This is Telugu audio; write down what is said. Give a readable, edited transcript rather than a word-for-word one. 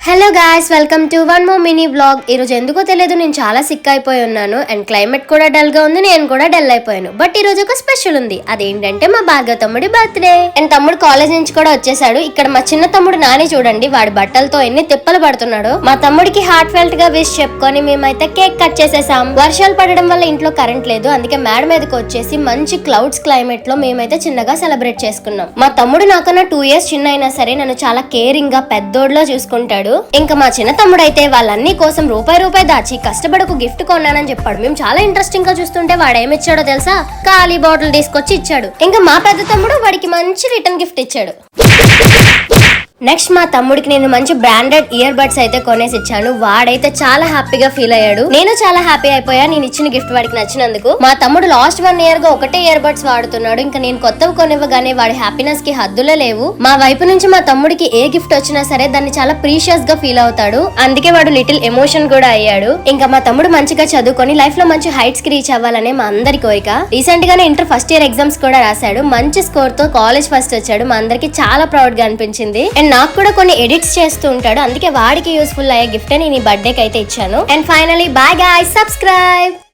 Hello guys, welcome to one more mini blog. ఈ రోజు ఎందుకో తెలియదు, నేను చాలా సిక్ అయిపోయి ఉన్నాను అండ్ క్లైమేట్ కూడా డల్ గా ఉంది. నేను కూడా డల్ అయిపోయాను. బట్ ఈ రోజు ఒక స్పెషల్ ఉంది. అదేంటంటే మా భార్గవ తమ్ముడి బర్త్డే. అండ్ తమ్ముడు కాలేజ్ నుంచి కూడా వచ్చేసాడు. ఇక్కడ మా చిన్న తమ్ముడు నాని చూడండి, వాడి బట్టలతో ఎన్ని తిప్పలు పడుతున్నాడు. మా తమ్ముడికి హార్ట్ ఫెల్ట్ గా విష్ చెప్పుకొని మేమైతే కేక్ కట్ చేసేసాం. వర్షాలు పడడం వల్ల ఇంట్లో కరెంట్ లేదు, అందుకే మేడ మీదకి వచ్చేసి మంచి క్లౌడ్స్ క్లైమేట్ లో మేమైతే చిన్నగా సెలబ్రేట్ చేసుకున్నాం. మా తమ్ముడు నాకన్నా 2 years చిన్న అయినా సరే నన్ను చాలా కేరింగ్ గా పెద్దోడ్లో చూసుకుంటాడు. ఇంకా మా చిన్న తమ్ముడు అయితే వాళ్ళన్ని కోసం రూపాయి దాచి కష్టపడకు గిఫ్ట్ కొన్నానని చెప్పాడు. మేము చాలా ఇంట్రెస్టింగ్ గా చూస్తుంటే వాడు ఏమిచ్చాడో తెలుసా? ఖాళీ బాటిల్ తీసుకొచ్చి ఇచ్చాడు. ఇంకా మా పెద్ద తమ్ముడు వాడికి మంచి రిటర్న్ గిఫ్ట్ ఇచ్చాడు. నెక్స్ట్ మా తమ్ముడికి నేను మంచి బ్రాండెడ్ ఇయర్ బడ్స్ అయితే కొనేసి ఇచ్చాను. వాడైతే చాలా హ్యాపీగా ఫీల్ అయ్యాడు. నేను చాలా హ్యాపీ అయిపోయా నేను ఇచ్చిన గిఫ్ట్ వాడికి నచ్చినందుకు. మా తమ్ముడు లాస్ట్ 1 year గా ఒకటే ఇయర్ బడ్స్ వాడుతున్నాడు. ఇంకా నేను కొత్తవి కొనివ్వగానే వాడి హ్యాపీనెస్ కి హద్దులే లేవు. మా వైపు నుంచి మా తమ్ముడికి ఏ గిఫ్ట్ వచ్చినా సరే దాన్ని చాలా ప్రీషియస్ గా ఫీల్ అవుతాడు. అందుకే వాడు లిటిల్ ఎమోషన్ కూడా అయ్యాడు. ఇంకా మా తమ్ముడు మంచిగా చదువుకొని లైఫ్ లో మంచి హైట్స్ కి రీచ్ అవ్వాలనే మా అందరి కోరిక. రీసెంట్ గానే ఇంటర్ ఫస్ట్ ఇయర్ ఎగ్జామ్స్ కూడా రాశాడు. మంచి స్కోర్ తో కాలేజ్ ఫస్ట్ వచ్చాడు. మా అందరికి చాలా ప్రౌడ్ గా అనిపించింది. అండ్ నాకు కూడా కొన్ని ఎడిట్స్ చేస్తూ ఉంటాడు, అందుకే వాడికి యూస్ఫుల్ అయ్యే గిఫ్ట్ నేను ఈ బర్త్డేకి అయితే ఇచ్చాను. And finally bye guys, subscribe.